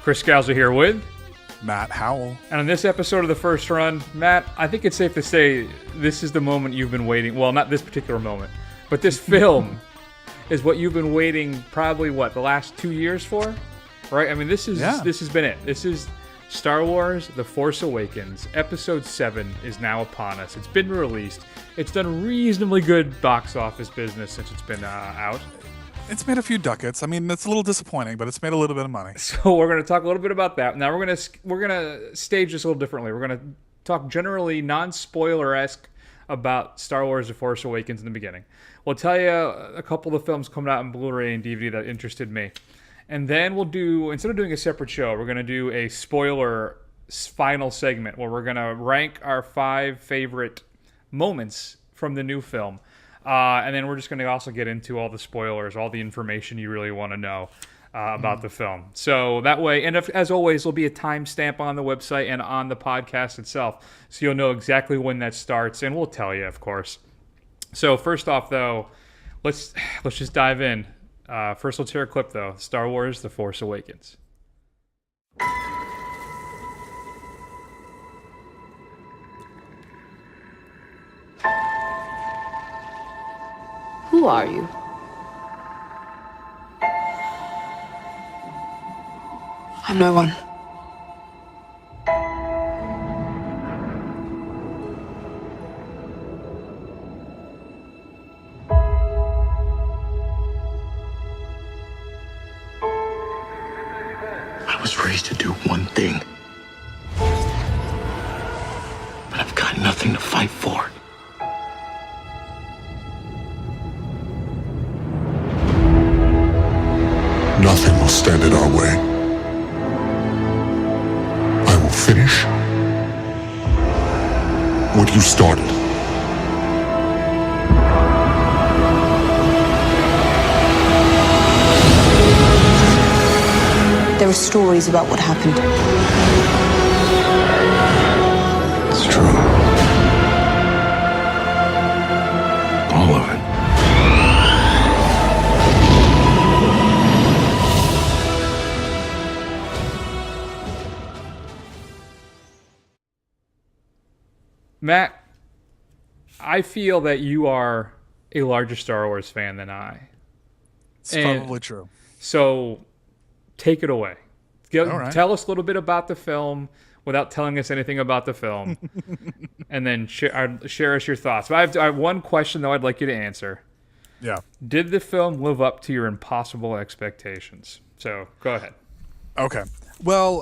Chris Scalzo here with Matt Howell. And on this episode of The First Run, Matt, I think it's safe to say this is the moment you've been waiting. Well, not this particular moment, but this film is what you've been waiting probably, the last 2 years for? Right? I mean, this has been it. This is Star Wars The Force Awakens. Episode 7 is now upon us. It's been released. It's done reasonably good box office business since it's been out. It's made a few ducats. I mean, it's a little disappointing, but it's made a little bit of money. So we're going to talk a little bit about that. Now we're going to stage this a little differently. We're going to talk generally non-spoiler-esque about Star Wars The Force Awakens in the beginning. We'll tell you a couple of films coming out in Blu-ray and DVD that interested me. And then we'll do, instead of doing a separate show, we're going to do a spoiler final segment where we're going to rank our 5 favorite moments from the new film. And then we're just going to also get into all the spoilers, all the information you really want to know about the film. So that way, and as always, there'll be a timestamp on the website and on the podcast itself. So you'll know exactly when that starts, and we'll tell you, of course. So first off, though, let's just dive in. First, let's hear a clip, though. Star Wars The Force Awakens. Who are you? I'm no one. I was raised to do one thing, but I've got nothing to fight for. Nothing will stand in our way. I will finish what you started. There are stories about what happened. It's true. All of it. Matt, I feel that you are a larger Star Wars fan than I. It's probably true. So take it away. All right. Tell us a little bit about the film without telling us anything about the film. And then share us your thoughts. But I have one question, though, I'd like you to answer. Yeah. Did the film live up to your impossible expectations? So go ahead. Okay. Well,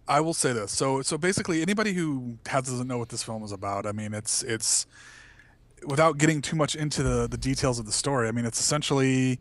I will say this. So basically, anybody who doesn't know what this film is about, I mean, it's without getting too much into the details of the story, I mean, it's essentially,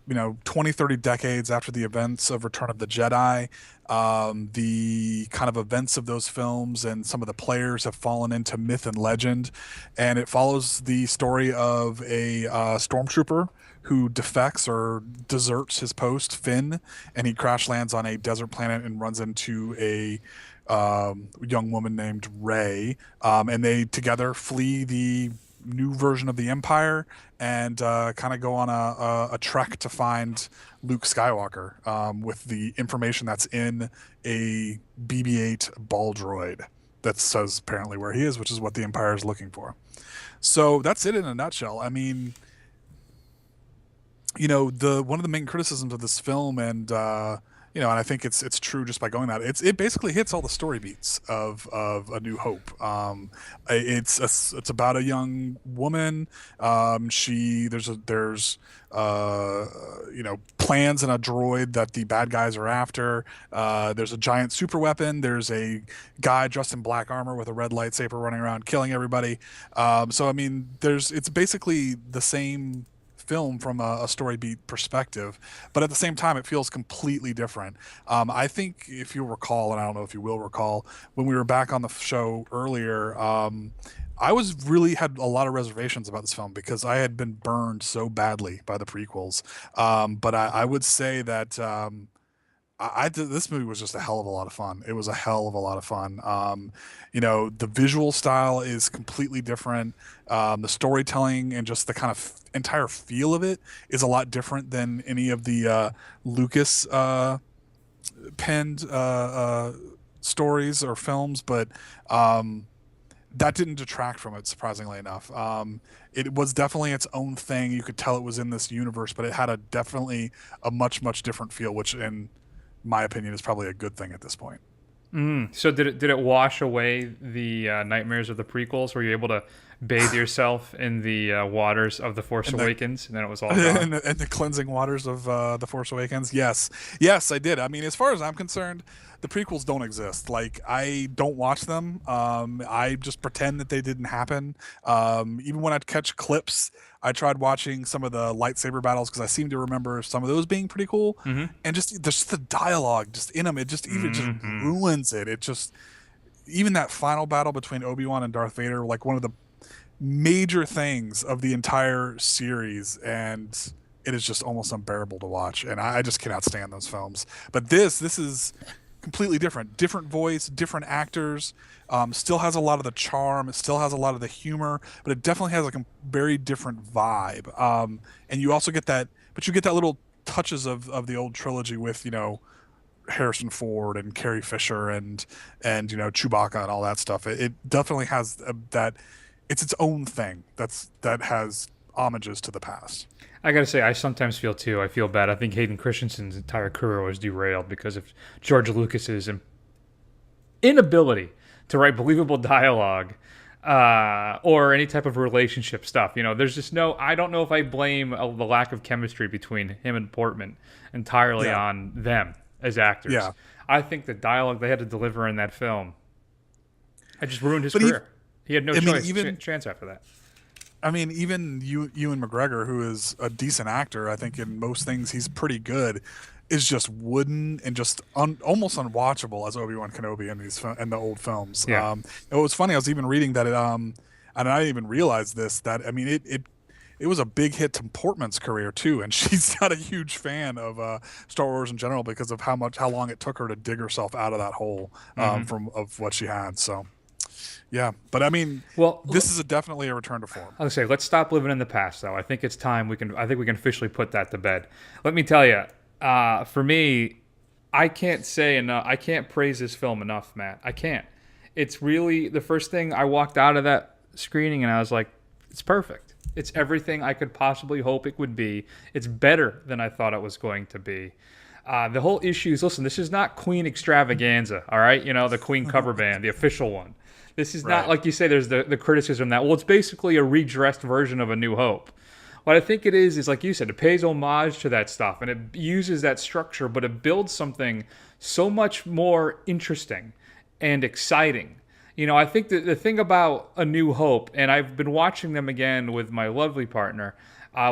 20, 30 decades after the events of Return of the Jedi. The kind of events of those films and some of the players have fallen into myth and legend. And it follows the story of a stormtrooper who defects or deserts his post, Finn, and he crash lands on a desert planet and runs into a young woman named Rey. And they together flee the new version of the Empire and kind of go on a trek to find Luke Skywalker with the information that's in a BB-8 ball droid that says apparently where he is, which is what the Empire is looking for. So that's it in a nutshell. I mean, one of the main criticisms of this film, and and I think it's true just by going that it basically hits all the story beats of A New Hope. It's about a young woman. There's plans in a droid that the bad guys are after. There's a giant super weapon. There's a guy dressed in black armor with a red lightsaber running around killing everybody. So I mean, it's basically the same film from a story beat perspective, but at the same time it feels completely different. I think if you'll recall, and I don't know if you will recall, when we were back on the show earlier, I had a lot of reservations about this film because I had been burned so badly by the prequels. But I would say that This movie was just a hell of a lot of fun. It was a hell of a lot of fun. The visual style is completely different. The storytelling and just the kind of entire feel of it is a lot different than any of the Lucas penned stories or films, but that didn't detract from it, surprisingly enough. It was definitely its own thing. You could tell it was in this universe, but it had definitely a much, much different feel, which in my opinion is probably a good thing at this point. So did it wash away the nightmares of the prequels? Were you able to bathe yourself in the waters of The Force Awakens, and then it was all gone? and the cleansing waters of The Force Awakens? Yes, I did. I mean, as far as I'm concerned, the prequels don't exist. Like, I don't watch them. I just pretend that they didn't happen. Even when I'd catch clips, I tried watching some of the lightsaber battles because I seem to remember some of those being pretty cool. Mm-hmm. And just there's just the dialogue just in them. It just even just ruins it. It just, even that final battle between Obi-Wan and Darth Vader, like one of the major things of the entire series, and it is just almost unbearable to watch. And I just cannot stand those films. But this is completely different voice, different actors, still has a lot of the charm, it still has a lot of the humor, but it definitely has like a very different vibe. And you also get that, but you get that little touches of the old trilogy with, Harrison Ford and Carrie Fisher and Chewbacca and all that stuff. It definitely has that. It's its own thing that has homages to the past. I gotta say, I sometimes feel too. I feel bad. I think Hayden Christensen's entire career was derailed because of George Lucas's inability to write believable dialogue or any type of relationship stuff. There's just I don't know if I blame the lack of chemistry between him and Portman entirely on them as actors. Yeah. I think the dialogue they had to deliver in that film, it just ruined his career. He had no chance after that. I mean, even Ewan McGregor, who is a decent actor, I think in most things he's pretty good, is just wooden and just almost unwatchable as Obi-Wan Kenobi in the old films. Yeah. It was funny. I was even reading that and I didn't even realize this, that, I mean, it was a big hit to Portman's career too, and she's not a huge fan of Star Wars in general because of how long it took her to dig herself out of that hole of what she had. So. Yeah, but I mean, this is definitely a return to form. I was gonna say, let's stop living in the past, though. I think it's time I think we can officially put that to bed. Let me tell you, for me, I can't say enough. I can't praise this film enough, Matt. I can't. It's really the first thing I walked out of that screening, and I was like, it's perfect. It's everything I could possibly hope it would be. It's better than I thought it was going to be. The whole issue is, listen, this is not Queen Extravaganza, all right? The Queen cover band, the official one. This is not, like you say, there's the criticism that, well, it's basically a redressed version of A New Hope. What I think it is like you said, it pays homage to that stuff, and it uses that structure, but it builds something so much more interesting and exciting. I think the thing about A New Hope, and I've been watching them again with my lovely partner,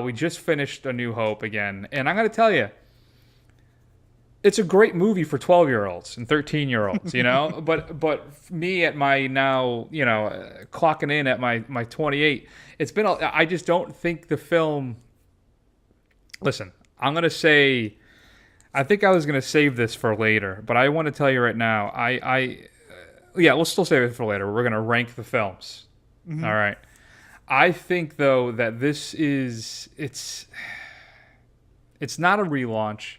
we just finished A New Hope again, and I'm going to tell you, it's a great movie for 12-year-olds and 13-year-olds, but me at my now, clocking in at my 28, I just don't think the film, listen, I'm going to say, I think I was going to save this for later, but I want to tell you right now, we'll still save it for later. We're going to rank the films. Mm-hmm. All right. I think, though, that it's not a relaunch.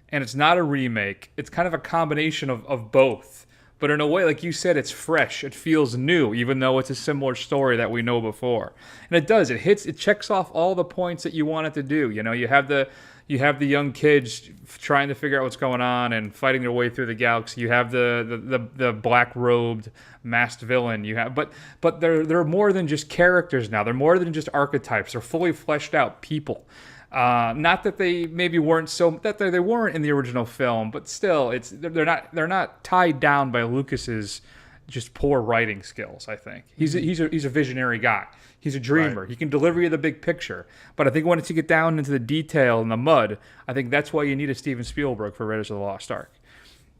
And it's not a remake. It's kind of a combination of both. But in a way, like you said, it's fresh. It feels new, even though it's a similar story that we know before. And it does. It checks off all the points that you want it to do. You have the young kids trying to figure out what's going on and fighting their way through the galaxy. You have the black-robed masked villain. But they're more than just characters now. They're more than just archetypes. They're fully fleshed out people. Not that they maybe weren't they weren't in the original film, but still, they're not tied down by Lucas's just poor writing skills. I think he's a visionary guy. He's a dreamer. Right. He can deliver you the big picture. But I think once you get down into the detail and the mud, I think that's why you need a Steven Spielberg for Raiders of the Lost Ark.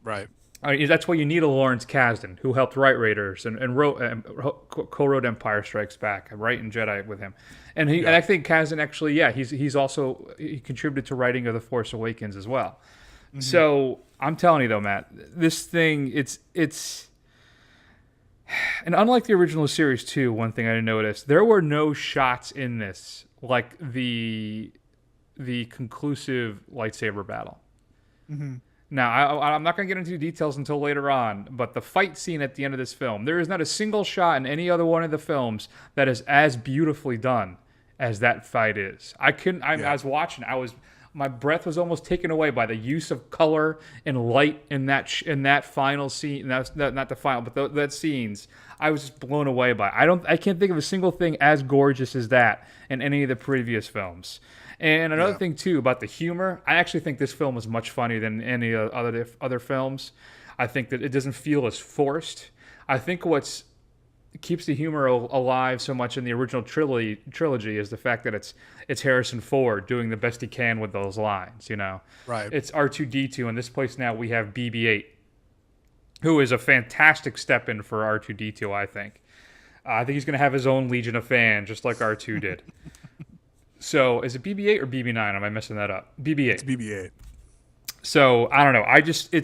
Right. I mean, that's why you need a Lawrence Kasdan, who helped write Raiders and co-wrote Empire Strikes Back, right, and Jedi with him. And and I think Kasdan actually, he contributed to writing of The Force Awakens as well. So I'm telling you though, Matt, this thing, it's, and unlike the original series too, one thing I noticed, there were no shots in this like the conclusive lightsaber battle. Now, I'm not going to get into details until later on, but the fight scene at the end of this film, there is not a single shot in any other one of the films that is as beautifully done as that fight is. I was watching, my breath was almost taken away by the use of color and light in that final scene. Not the final, but that scenes. I was just blown away by. I can't think of a single thing as gorgeous as that in any of the previous films. And another thing too about the humor, I actually think this film is much funnier than any other films. I think that it doesn't feel as forced. I think what keeps the humor alive so much in the original trilogy is the fact that it's Harrison Ford doing the best he can with those lines. You know, Right. It's R2-D2. In this place now we have BB-8, who is a fantastic step in for R2-D2. I think he's going to have his own legion of fans, just like R2 did. So, is it BB-8 or BB-9? Am I messing that up? BB-8. It's BB-8. So, I don't know. I just think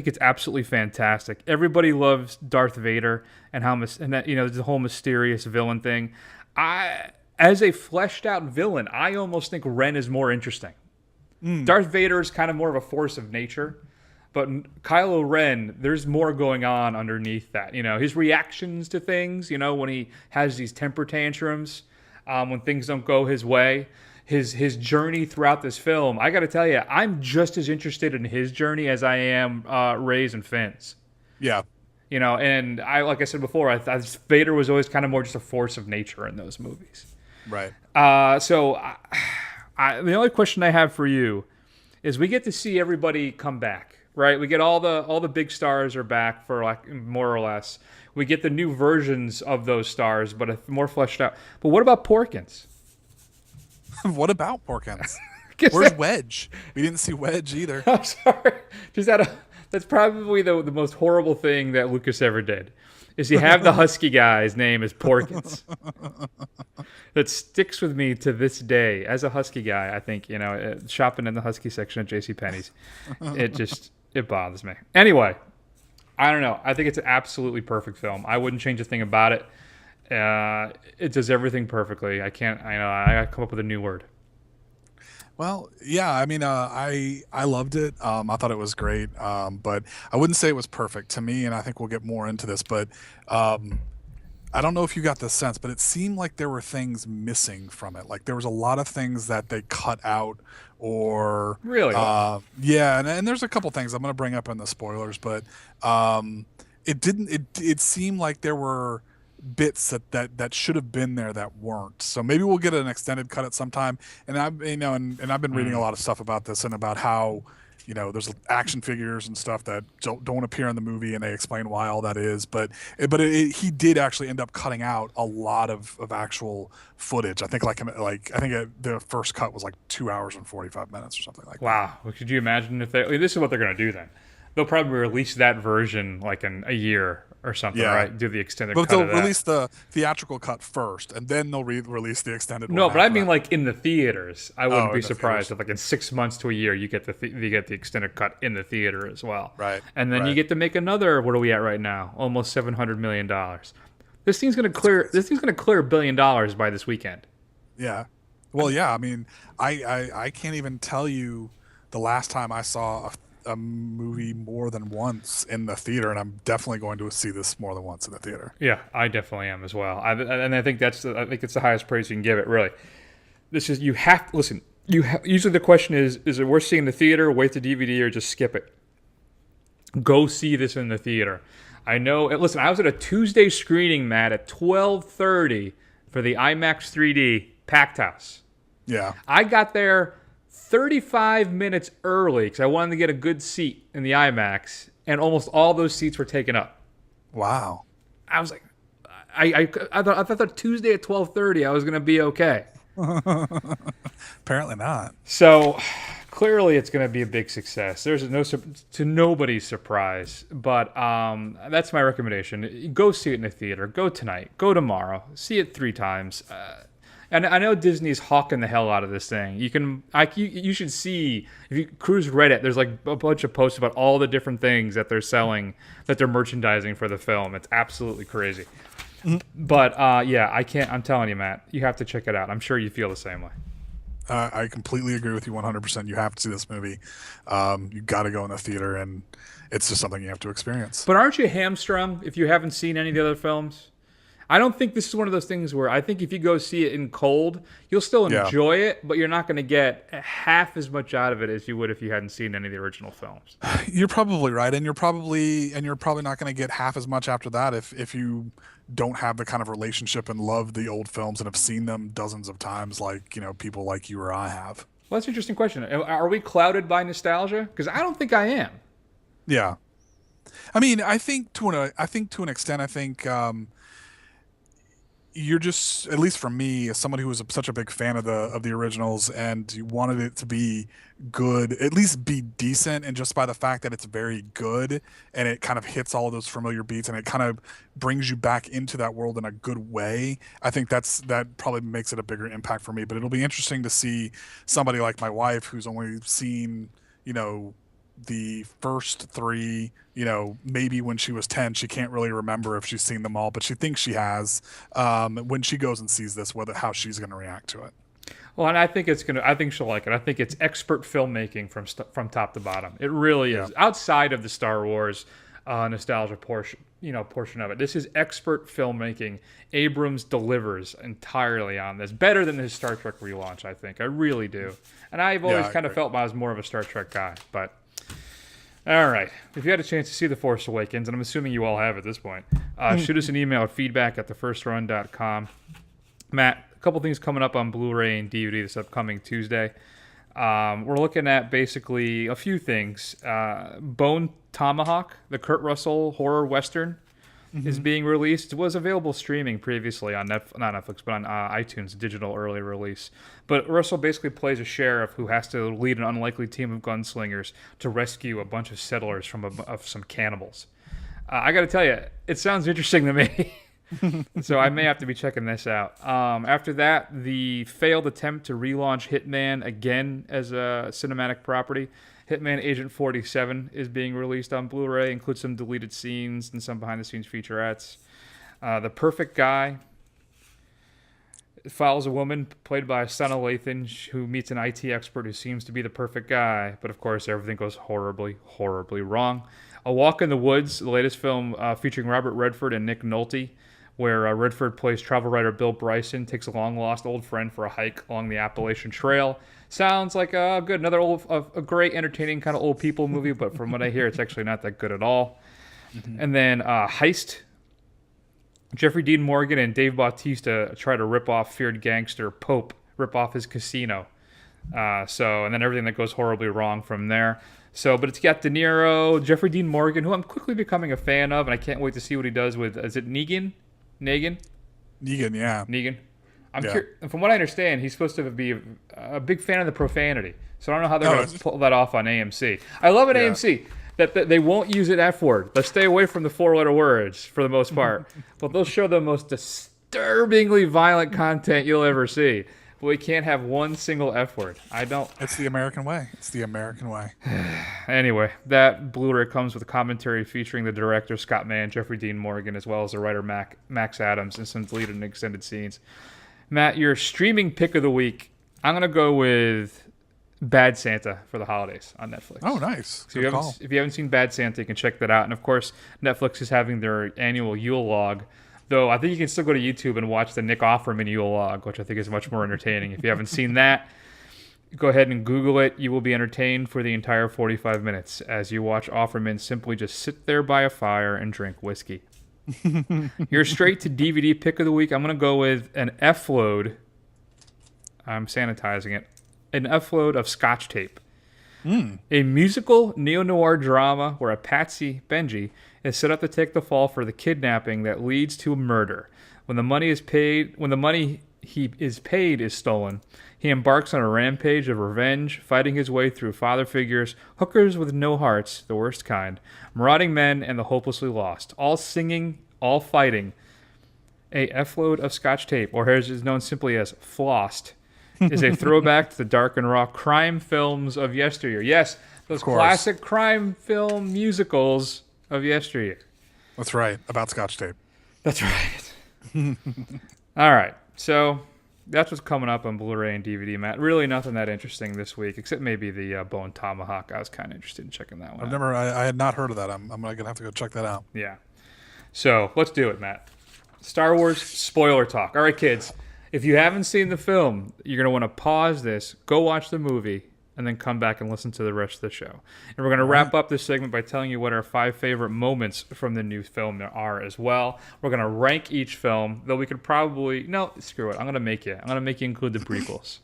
it's absolutely fantastic. Everybody loves Darth Vader and the whole mysterious villain thing. As a fleshed out villain, I almost think Ren is more interesting. Darth Vader is kind of more of a force of nature, but Kylo Ren, there's more going on underneath that. You know, his reactions to things. You know, when he has these temper tantrums. When things don't go his way, his journey throughout this film, I got to tell you, I'm just as interested in his journey as I am Rey's and Finn's. Yeah. You know, and like I said before, Vader was always kind of more just a force of nature in those movies. Right. So the only question I have for you is we get to see everybody come back, right? We get all the big stars are back for like more or less. We get the new versions of those stars, but more fleshed out. But what about Porkins? What about Porkins? Where's Wedge? We didn't see Wedge either. I'm sorry. That's probably the most horrible thing that Lucas ever did. Is you have the Husky guy's name is Porkins. That sticks with me to this day. As a Husky guy, I think, shopping in the Husky section at JCPenney's, it bothers me. Anyway, I don't know. I think it's an absolutely perfect film. I wouldn't change a thing about it. It does everything perfectly. I gotta come up with a new word. Well, yeah, I mean, I loved it. I thought it was great, but I wouldn't say it was perfect to me, and I think we'll get more into this, but I don't know if you got the sense, but it seemed like there were things missing from it. Like there was a lot of things that they cut out or... Really? Yeah, and there's a couple things I'm going to bring up in the spoilers, but it seemed like there were bits that should have been there that weren't. So maybe we'll get an extended cut at some time. And I've been reading a lot of stuff about this and about how there's action figures and stuff that don't appear in the movie, and they explain why all that is. But he did actually end up cutting out a lot of actual footage. I think the first cut was like 2 hours and 45 minutes or something like that. Wow. Well, could you imagine if this is what they're going to do then? They'll probably release that version like in a year or something, right? Do the extended cut. But they'll release the theatrical cut first, and then they'll release the extended one. No, but I mean like in the theaters. I wouldn't be surprised theaters. if like in 6 months to a year you get the extended cut in the theater as well. Right. And then you get to make another. What are we at right now? Almost $700 million. This thing's gonna clear $1 billion by this weekend. Yeah. Well, yeah. I mean, I can't even tell you the last time I saw a movie more than once in the theater, and I'm definitely going to see this more than once in the theater. Yeah, I definitely am as well. And I think it's the highest praise you can give it. Really, this is usually the question is it worth seeing in the theater, wait to DVD, or just skip it? Go see this in the theater. I know. Listen, I was at a Tuesday screening, Matt, at 12:30 for the IMAX 3D packed house. Yeah, I got there 35 minutes early because I wanted to get a good seat in the IMAX, and almost all those seats were taken up. Wow. I was like, I thought that Tuesday at 12:30 I was going to be okay. Apparently not. So clearly it's going to be a big success. There's to nobody's surprise, but that's my recommendation. Go see it in the theater. Go tonight. Go tomorrow. See it 3 times. And I know Disney's hawking the hell out of this thing. You should see, if you cruise Reddit, there's like a bunch of posts about all the different things that they're selling, that they're merchandising for the film. It's absolutely crazy. But yeah, I'm telling you, Matt, you have to check it out. I'm sure you feel the same way. I completely agree with you 100%. You have to see this movie. You got to go in the theater, and it's just something you have to experience. But aren't you hamstrung if you haven't seen any of the other films? I don't think this is one of those things where I think if you go see it in cold, you'll still enjoy it, but you're not going to get half as much out of it as you would if you hadn't seen any of the original films. You're probably right, and you're probably not going to get half as much after that if you don't have the kind of relationship and love the old films and have seen them dozens of times, like people like you or I have. Well, that's an interesting question. Are we clouded by nostalgia? Because I don't think I am. Yeah, I mean, I think to an extent, you're just, at least for me, as someone who was such a big fan of the originals, and you wanted it to be good, at least be decent, and just by the fact that it's very good and it kind of hits all of those familiar beats and it kind of brings you back into that world in a good way, I think that probably makes it a bigger impact for me. But it'll be interesting to see somebody like my wife, who's only seen the first three, maybe when she was 10, she can't really remember if she's seen them all, but she thinks she has. When she goes and sees this, how she's going to react to it. Well, and I think she'll like it. I think it's expert filmmaking from top to bottom. It really is. Outside of the Star Wars nostalgia portion of it, this is expert filmmaking. Abrams delivers entirely on this, better than his Star Trek relaunch. I think I really do, and I've always kind of felt I was more of a Star Trek guy, but. All right. If you had a chance to see The Force Awakens, and I'm assuming you all have at this point, shoot us an email at feedback@thefirstrun.com. Matt, a couple things coming up on Blu-ray and DVD this upcoming Tuesday. We're looking at basically a few things. Bone Tomahawk, the Kurt Russell horror western, is being released. It was available streaming previously on not Netflix, but on iTunes, digital early release. But Russell basically plays a sheriff who has to lead an unlikely team of gunslingers to rescue a bunch of settlers from some cannibals. I got to tell you, it sounds interesting to me. So I may have to be checking this out. After that, the failed attempt to relaunch Hitman again as a cinematic property. Hitman Agent 47 is being released on Blu-ray, includes some deleted scenes and some behind-the-scenes featurettes. The Perfect Guy follows a woman played by Sana Lathan who meets an IT expert who seems to be the perfect guy, but of course everything goes horribly, horribly wrong. A Walk in the Woods, the latest film featuring Robert Redford and Nick Nolte, where Redford plays travel writer Bill Bryson, takes a long-lost old friend for a hike along the Appalachian Trail. Sounds like another a great, entertaining kind of old people movie, but from what I hear, it's actually not that good at all. And then Heist. Jeffrey Dean Morgan and Dave Bautista try to rip off feared gangster Pope, rip off his casino. And then everything that goes horribly wrong from there. But it's got De Niro, Jeffrey Dean Morgan, who I'm quickly becoming a fan of, and I can't wait to see what he does with, is it Negan? Negan, yeah. Negan. From what I understand, he's supposed to be a big fan of the profanity. So I don't know how they're going to pull that off on AMC. I love it, AMC. That they won't use an F word. They'll stay away from the four-letter words for the most part. But they'll show the most disturbingly violent content you'll ever see. But we can't have one single F word. It's the American way. Anyway, that Blu-ray comes with a commentary featuring the director Scott Mann, Jeffrey Dean Morgan, as well as the writer Max Adams, and some deleted and extended scenes. Matt, your streaming pick of the week, I'm going to go with Bad Santa for the holidays on Netflix. Oh, nice. So if you haven't seen Bad Santa, you can check that out. And, of course, Netflix is having their annual Yule log, though I think you can still go to YouTube and watch the Nick Offerman Yule log, which I think is much more entertaining. If you haven't seen that, go ahead and Google it. You will be entertained for the entire 45 minutes as you watch Offerman simply just sit there by a fire and drink whiskey. Your straight to DVD pick of the week, I'm going to go with an F-load. I'm sanitizing it. An F-load of Scotch Tape. A musical neo-noir drama where a Patsy, Benji, is set up to take the fall for the kidnapping that leads to murder. When the money he is paid is stolen, he embarks on a rampage of revenge, fighting his way through father figures, hookers with no hearts, the worst kind, marauding men, and the hopelessly lost. All singing, all fighting, A F-load of Scotch tape, or as is known simply as flossed, is a throwback to the dark and raw crime films of yesteryear. Yes, those classic crime film musicals of yesteryear. That's right, about Scotch tape. That's right. All right, so that's what's coming up on Blu-ray and DVD, Matt. Really nothing that interesting this week, except maybe the Bone Tomahawk. I was kind of interested in checking that one out. I had not heard of that. I'm going to have to go check that out. Yeah. So let's do it, Matt. Star Wars spoiler talk. All right, kids. If you haven't seen the film, you're going to want to pause this, go watch the movie, and then come back and listen to the rest of the show. And we're going to wrap up this segment by telling you what our 5 favorite moments from the new film are as well. We're going to rank each film, though we could probably... No, screw it. I'm going to make you include the prequels.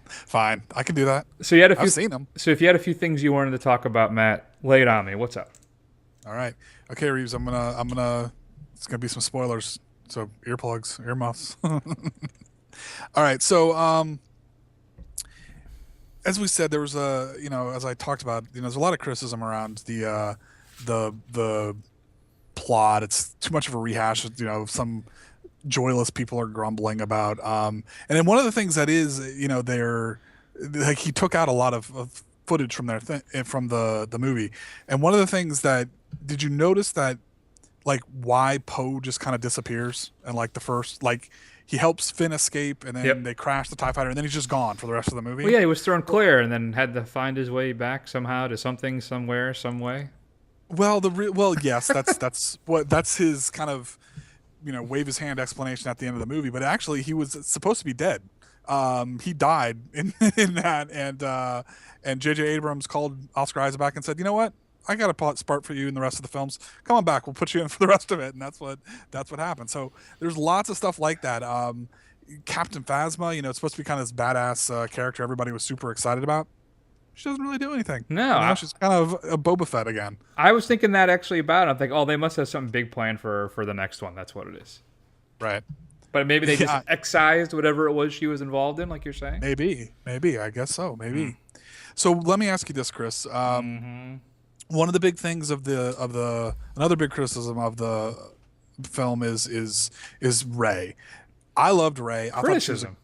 Fine. I can do that. So you had I've seen them. So if you had a few things you wanted to talk about, Matt, lay it on me. What's up? All right. Okay, Reeves, it's going to be some spoilers. So earplugs, earmuffs. All right. So, as we said, there was as I talked about, there's a lot of criticism around the plot. It's too much of a rehash. Some joyless people are grumbling about. And then one of the things that is, they're like, he took out a lot of footage from from the movie. And one of the things that, did you notice that, like, why Poe just kind of disappears and like the first, like, he helps Finn escape and then they crash the TIE fighter and then he's just gone for the rest of the movie? Well, yeah, he was thrown clear and then had to find his way back somehow to something, somewhere, some way. Well, yes, that's his kind of, wave his hand explanation at the end of the movie. But actually, he was supposed to be dead. He died in that, and J.J. Abrams called Oscar Isaac back and said, "You know what? I got a spot for you in the rest of the films. Come on back. We'll put you in for the rest of it." And that's what happened. So there's lots of stuff like that. Captain Phasma, it's supposed to be kind of this badass character everybody was super excited about. She doesn't really do anything. No. She's kind of a Boba Fett again. I was thinking that actually about it. I'm thinking, they must have something big planned for the next one. That's what it is. Right. But maybe they just excised whatever it was she was involved in, like you're saying? Maybe. I guess so. Maybe. So let me ask you this, Chris. One of the big things another big criticism of the film is Rey. I loved Rey. Criticism.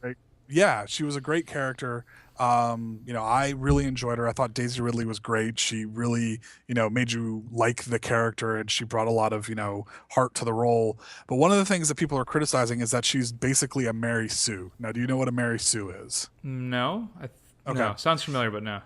She was a great character. I really enjoyed her. I thought Daisy Ridley was great. She really, made you like the character, and she brought a lot of, heart to the role. But one of the things that people are criticizing is that she's basically a Mary Sue. Now, do you know what a Mary Sue is? No. Okay. No. Sounds familiar, but no.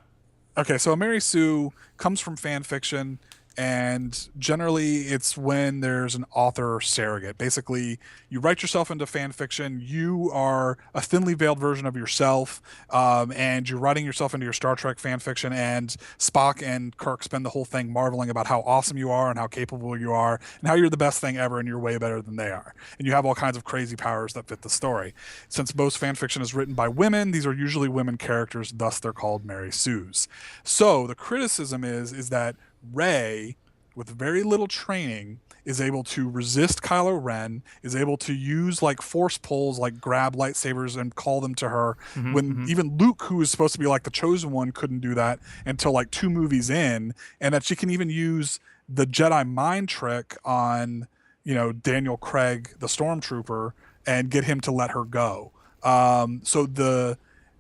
Okay, so a Mary Sue comes from fan fiction, and generally it's when there's an author surrogate. Basically, you write yourself into fan fiction. You are a thinly veiled version of yourself, and you're writing yourself into your Star Trek fan fiction, and Spock and Kirk spend the whole thing marveling about how awesome you are and how capable you are and how you're the best thing ever and you're way better than they are. And you have all kinds of crazy powers that fit the story. Since most fan fiction is written by women, these are usually women characters, thus they're called Mary Sues. So the criticism is that Rey, with very little training, is able to resist Kylo Ren, is able to use like force pulls, like grab lightsabers and call them to her, when even Luke, who is supposed to be like the chosen one, couldn't do that until like 2 movies in, and that she can even use the Jedi mind trick on, Daniel Craig, the Stormtrooper, and get him to let her go. So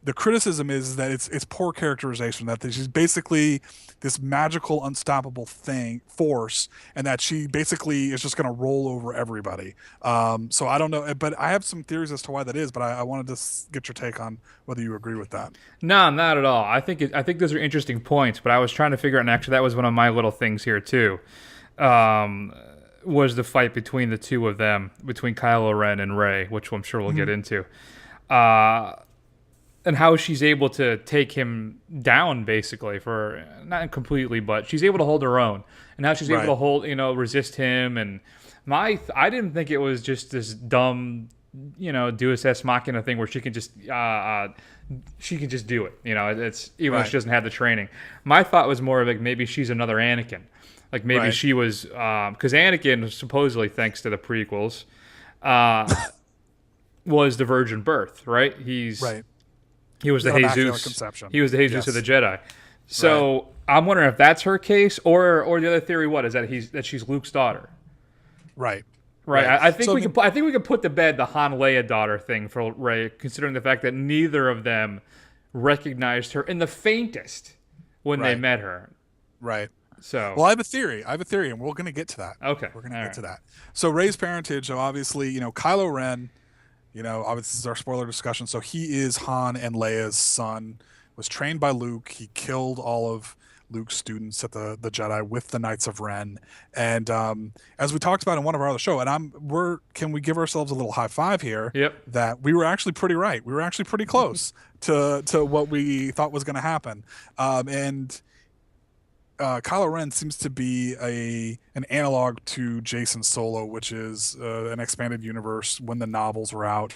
the criticism is that it's poor characterization, that she's basically this magical, unstoppable force, and that she basically is just going to roll over everybody. So I don't know, but I have some theories as to why that is, but I wanted to get your take on whether you agree with that. No, not at all. I think those are interesting points, but I was trying to figure out, and actually that was one of my little things here too, was the fight between the two of them, between Kylo Ren and Rey, which I'm sure we'll get into. And how she's able to take him down, basically, for not completely, but she's able to hold her own, and how she's able to hold, resist him. And I didn't think it was just this dumb, Deus Ex Machina thing where she can just do it. It's even though she doesn't have the training. My thought was more like maybe she's another Anakin, like maybe she was because Anakin supposedly, thanks to the prequels, was the virgin birth, right? He was the Jesus. He was the Jesus of the Jedi. So I'm wondering if that's her case, or the other theory, what is that? That she's Luke's daughter. Right. Right. Right. I think So, I think we could put to bed the Han Leia daughter thing for Rey, considering the fact that neither of them recognized her in the faintest when they Right. met her. Right. So, Well, I have a theory, and we're going to get to that. okay. We're going to All get right. to that. So Rey's parentage, so obviously, Kylo Ren, obviously this is our spoiler discussion. So he is Han and Leia's son, was trained by Luke. He killed all of Luke's students at the Jedi with the Knights of Ren. And as we talked about in one of our other show, and can we give ourselves a little high five here? Yep. That we were actually pretty right. We were actually pretty close to what we thought was going to happen. And Kylo Ren seems to be an analog to Jason Solo, which is an expanded universe when the novels were out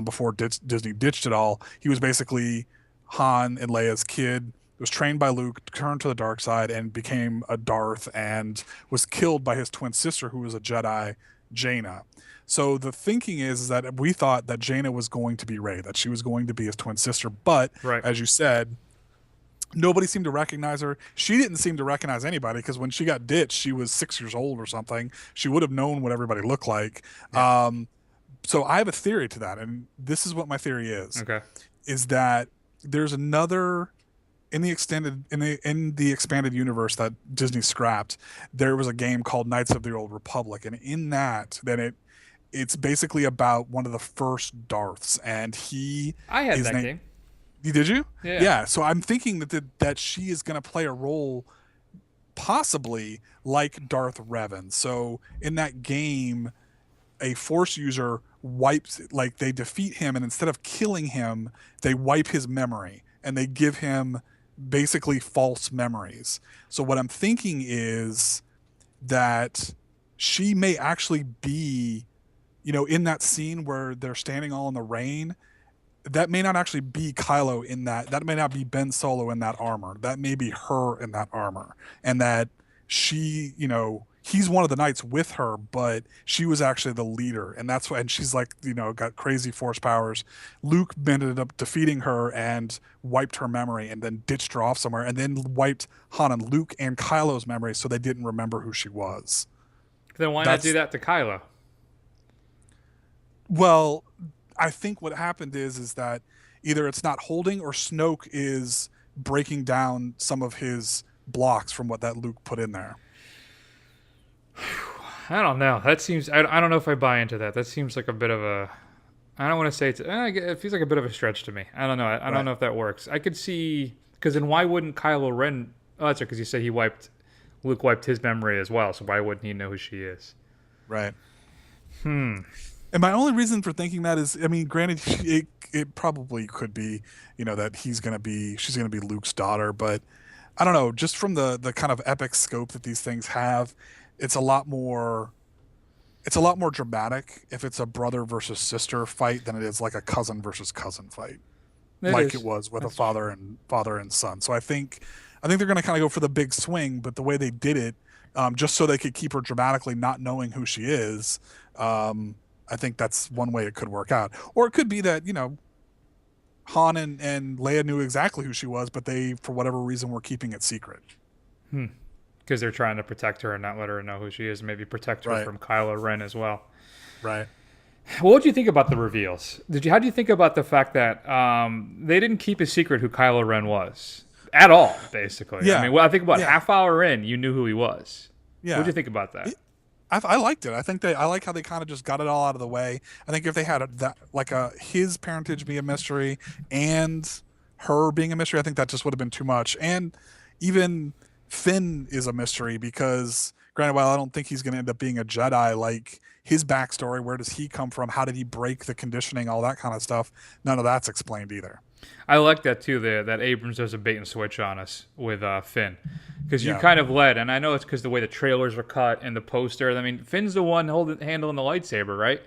before Disney ditched it all. He was basically Han and Leia's kid, was trained by Luke, turned to the dark side, and became a Darth, and was killed by his twin sister, who was a Jedi, Jaina. So the thinking is that we thought that Jaina was going to be Rey, that she was going to be his twin sister, but Right. as you said, nobody seemed to recognize her. She didn't seem to recognize anybody because when she got ditched, she was 6 years old or something. She would have known what everybody looked like. Yeah. So I have a theory to that, and this is what my theory is: Okay. is that there's another in the expanded universe that Disney scrapped. There was a game called Knights of the Old Republic, and in that, it's basically about one of the first Darths, and I had that game. Did you? Yeah. So I'm thinking that she is going to play a role possibly like Darth Revan. So in that game, a Force user they defeat him, and instead of killing him, they wipe his memory, and they give him basically false memories. So what I'm thinking is that she may actually be, in that scene where they're standing all in the rain, that may not actually be Kylo in that. That may not be Ben Solo in that armor. That may be her in that armor. And that she, he's one of the knights with her, but she was actually the leader. And that's why, and she's like, got crazy force powers. Luke ended up defeating her and wiped her memory and then ditched her off somewhere and then wiped Han and Luke and Kylo's memory so they didn't remember who she was. Then why not do that to Kylo? Well, I think what happened is that either it's not holding or Snoke is breaking down some of his blocks from what that Luke put in there. I don't know. That seems. I don't know if I buy into that. That seems like a bit of a. I don't want to say it feels like a bit of a stretch to me. I don't know. I don't know if that works. I could see, because then why wouldn't Kylo Ren? Oh, that's right. Because you said Luke wiped his memory as well. So why wouldn't he know who she is? Right. And my only reason for thinking that is, granted, it probably could be, that she's going to be Luke's daughter, but I don't know, just from the kind of epic scope that these things have, it's a lot more dramatic if it's a brother versus sister fight than it is like a cousin versus cousin fight, it was with a father and son. So I think they're going to kind of go for the big swing, but the way they did it, just so they could keep her dramatically not knowing who she is, I think that's one way it could work out. Or it could be that, Han and Leia knew exactly who she was, but they, for whatever reason, were keeping it secret. Because they're trying to protect her and not let her know who she is, and maybe protect her from Kylo Ren as well. Right. What did you think about the reveals? How do you think about the fact that they didn't keep a secret who Kylo Ren was at all, basically? Yeah. I think about half hour in, you knew who he was. Yeah. What did you think about that? I liked it. I like how they kind of just got it all out of the way. I think if they had his parentage be a mystery and her being a mystery, I think that just would have been too much. And even Finn is a mystery because, granted, while I don't think he's going to end up being a Jedi, like his backstory, where does he come from? How did he break the conditioning? All that kind of stuff. None of that's explained either. I like that too. That Abrams does a bait and switch on us with Finn, because you kind of led, and I know it's because the way the trailers were cut and the poster. I mean, Finn's the one handling the lightsaber, right?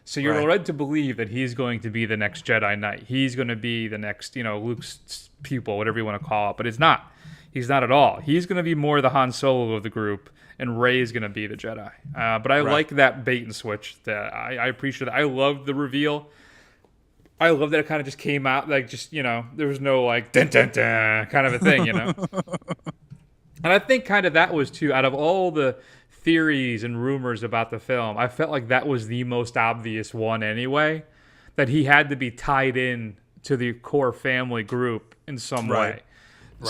So you're led to believe that he's going to be the next Jedi Knight. He's going to be the next, Luke's pupil, whatever you want to call it. But it's not. He's not at all. He's going to be more the Han Solo of the group, and Rey is going to be the Jedi. But I like that bait and switch. That I appreciate it. I loved the reveal. I love that it kind of just came out like there was no like dun dun dun kind of a thing, And I think kind of that was too, out of all the theories and rumors about the film, I felt like that was the most obvious one anyway, that he had to be tied in to the core family group in some way. Right.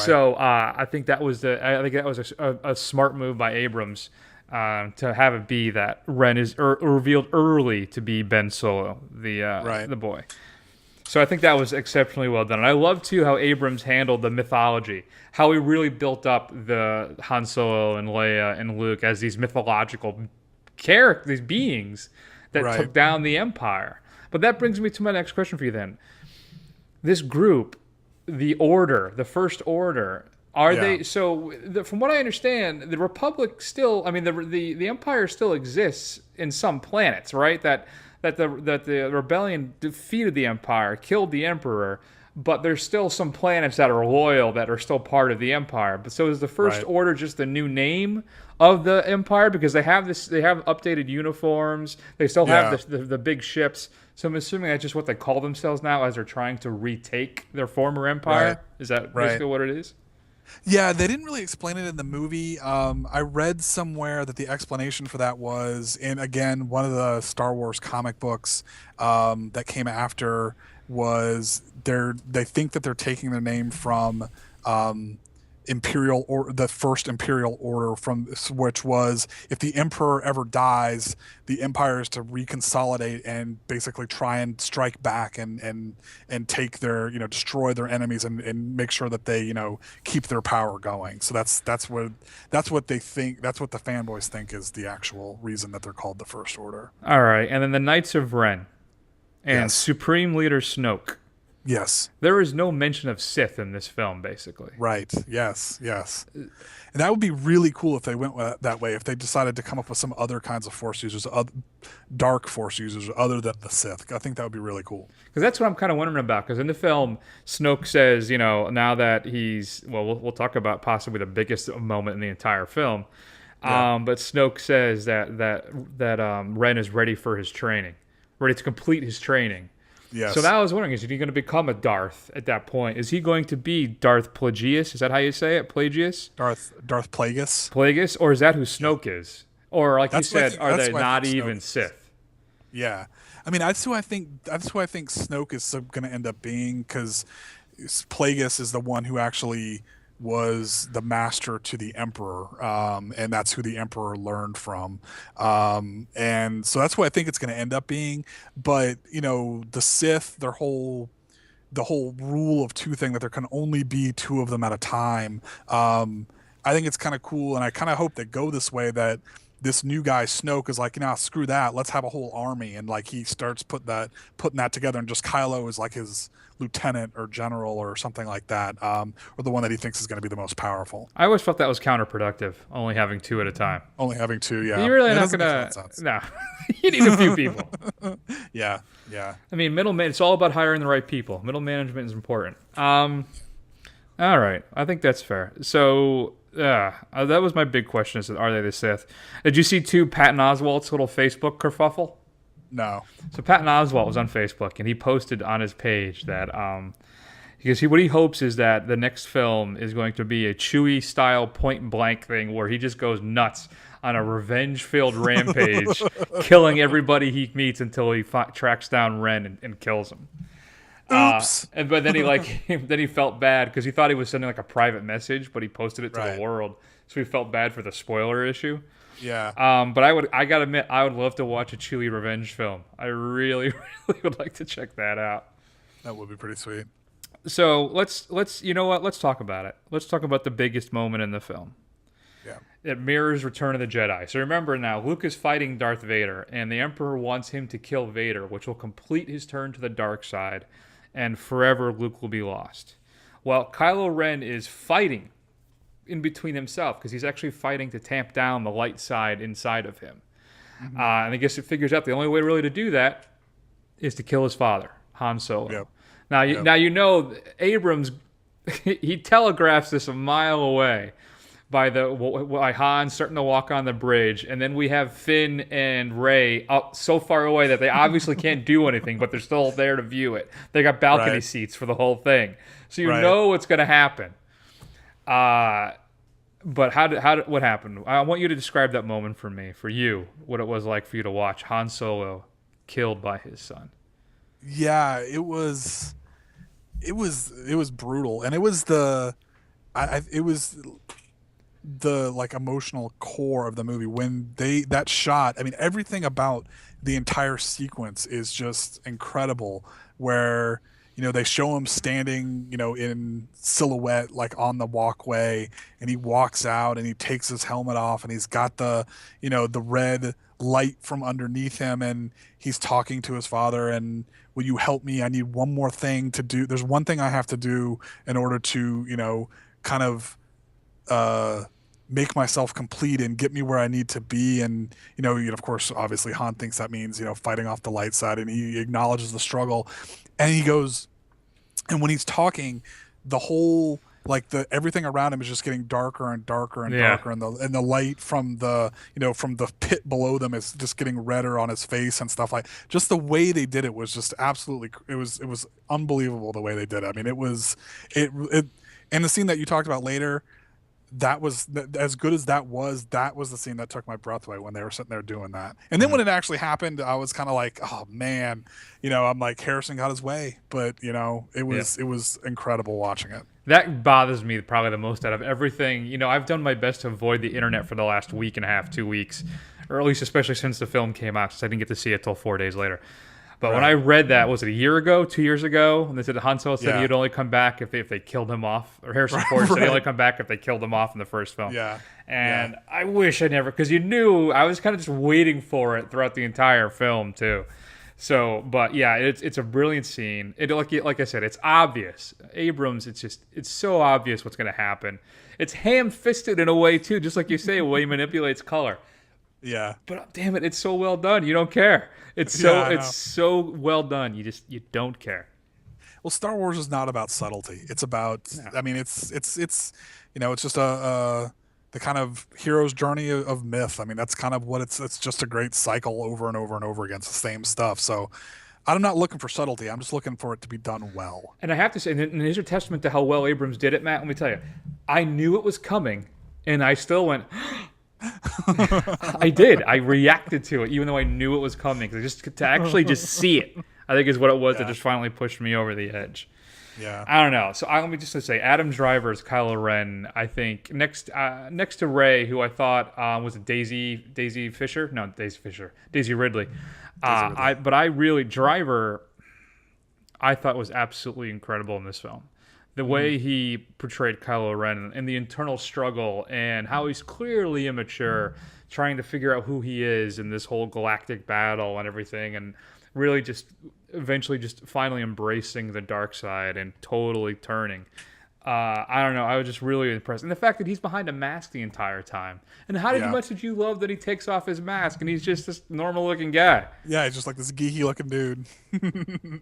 So I think that was a smart move by Abrams to have it be that Ren is revealed early to be Ben Solo, the boy. So I think that was exceptionally well done. And I love, too, how Abrams handled the mythology, how he really built up the Han Solo and Leia and Luke as these mythological characters, these beings that took down the Empire. But that brings me to my next question for you then. This group, the Order, the First Order, are they... So from what I understand, the Republic still... I mean, the Empire still exists in some planets, right? That the rebellion defeated the Empire, killed the Emperor, but there's still some planets that are loyal, that are still part of the Empire. But so is the First Order just the new name of the Empire? Because they have updated uniforms, they still have the big ships. So I'm assuming that's just what they call themselves now as they're trying to retake their former empire. Right. Is that basically what it is? Yeah, they didn't really explain it in the movie. I read somewhere that the explanation for that was in, again, one of the Star Wars comic books that came after, was they think that they're taking their name from Imperial, or the First Imperial Order, from which was, if the Emperor ever dies, the Empire is to reconsolidate and basically try and strike back and take their, destroy their enemies and make sure that they, keep their power going. So that's what they think. That's what the fanboys think is the actual reason that they're called the First Order. All right, and then the Knights of Ren and Supreme Leader Snoke. Yes. There is no mention of Sith in this film, basically. Right. Yes. And that would be really cool if they went that way, if they decided to come up with some other kinds of Force users, dark Force users, other than the Sith. I think that would be really cool. Because that's what I'm kind of wondering about. Because in the film, Snoke says, now that he's... Well, we'll talk about possibly the biggest moment in the entire film. But Snoke says that Ren is ready for his training. Ready to complete his training. Yes. So now I was wondering, is he going to become a Darth at that point? Is he going to be Darth Plagueis? Is that how you say it? Plagueis? Darth Plagueis. Plagueis? Or is that who Snoke is? Or like you said, are they not even Sith? Yeah. I mean, that's who I think Snoke is going to end up being, because Plagueis is the one who actually was the master to the Emperor, and that's who the Emperor learned from, and so that's what I think it's going to end up being. But the Sith, the whole rule of two thing, that there can only be two of them at a time, I think it's kind of cool, and I kind of hope they go this way, that this new guy Snoke is like, screw that, let's have a whole army, and like he starts putting that together, and just Kylo is like his lieutenant or general or something like that, or the one that he thinks is going to be the most powerful. I always felt that was counterproductive, only having two at a time. Only having two, yeah. You're really not going to... No. You need a few people. Yeah. I mean, it's all about hiring the right people. Middle management is important. All right. I think that's fair. So... that was my big question, is, are they the Sith? Did you see Patton Oswalt's little Facebook kerfuffle? No. So Patton Oswalt was on Facebook, and he posted on his page that because what he hopes is that the next film is going to be a Chewie-style point-blank thing where he just goes nuts on a revenge-filled rampage, killing everybody he meets until he tracks down Ren and kills him. Oops. But then he felt bad because he thought he was sending like a private message, but he posted it to the world, so he felt bad for the spoiler issue. Yeah. But I gotta admit, I would love to watch a Chewie revenge film. I really, really would like to check that out. That would be pretty sweet. So let's let's talk about it. Let's talk about the biggest moment in the film. Yeah. It mirrors Return of the Jedi. So remember now, Luke is fighting Darth Vader, and the Emperor wants him to kill Vader, which will complete his turn to the dark side, and forever Luke will be lost. Well, Kylo Ren is fighting in between himself, because he's actually fighting to tamp down the light side inside of him. Mm-hmm. And I guess it figures out the only way really to do that is to kill his father, Han Solo. Yep. Now Abrams, he telegraphs this a mile away by Han starting to walk on the bridge, and then we have Finn and Rey up so far away that they obviously can't do anything, but they're still there to view it. They got balcony seats for the whole thing, so you know what's going to happen. But what happened? I want you to describe that moment for me, for you, what it was like for you to watch Han Solo killed by his son. Yeah, it was brutal, and it was it was the like emotional core of the movie when that shot. I mean, everything about the entire sequence is just incredible. Where they show him standing, in silhouette, like on the walkway, and he walks out and he takes his helmet off and he's got the red light from underneath him, and he's talking to his father, and will you help me? I need one more thing to do. There's one thing I have to do in order to, kind of, make myself complete and get me where I need to be. And, of course, obviously Han thinks that means, fighting off the light side, and he acknowledges the struggle. And he goes, and when he's talking, the whole, like, everything around him is just getting darker and darker and darker, and the light from the from the pit below them is just getting redder on his face and stuff. Like, just the way they did it was just absolutely, it was unbelievable the way they did it. I mean, and the scene that you talked about later, that was as good as that was the scene that took my breath away when they were sitting there doing that. And then when it actually happened, I was kind of like, oh man, I'm like, Harrison got his way. But it was incredible watching it. That bothers me probably the most out of everything. I've done my best to avoid the internet for the last week and a half, 2 weeks, or at least especially since the film came out, since I didn't get to see it till 4 days later. But when I read that, was it a year ago, 2 years ago? And they said Han Solo said he'd only come back if they killed him off. Or Harrison Ford said he'd only come back if they killed him off in the first film. Yeah. And I wish I never, because I was kind of just waiting for it throughout the entire film too. So, but yeah, it's a brilliant scene. It like I said, it's obvious. Abrams, it's so obvious what's going to happen. It's ham-fisted in a way too, just like you say, the way he manipulates color. Yeah. But damn it, it's so well done. You don't care. It's so well done. You don't care. Well, Star Wars is not about subtlety. It's about, I mean, it's it's just the kind of hero's journey of myth. I mean, that's kind of what it's just a great cycle over and over and over again. It's the same stuff. So I'm not looking for subtlety. I'm just looking for it to be done well. And I have to say, and here's a testament to how well Abrams did it, Matt. Let me tell you, I knew it was coming, and I still went, I did. I reacted to it, even though I knew it was coming. Because to actually just see it, I think is what it was that just finally pushed me over the edge. Yeah. I don't know. So let me just say, Adam Driver's Kylo Ren, I think, next to Rey, who I thought was it Daisy Fisher? No, Daisy Ridley. Driver, I thought was absolutely incredible in this film. The way he portrayed Kylo Ren and the internal struggle and how he's clearly immature, trying to figure out who he is in this whole galactic battle and everything, and really just eventually just finally embracing the dark side and totally turning. I don't know. I was just really impressed. And the fact that he's behind a mask the entire time. And how much did you love that he takes off his mask and he's just this normal looking guy? Yeah, he's just like this geeky looking dude.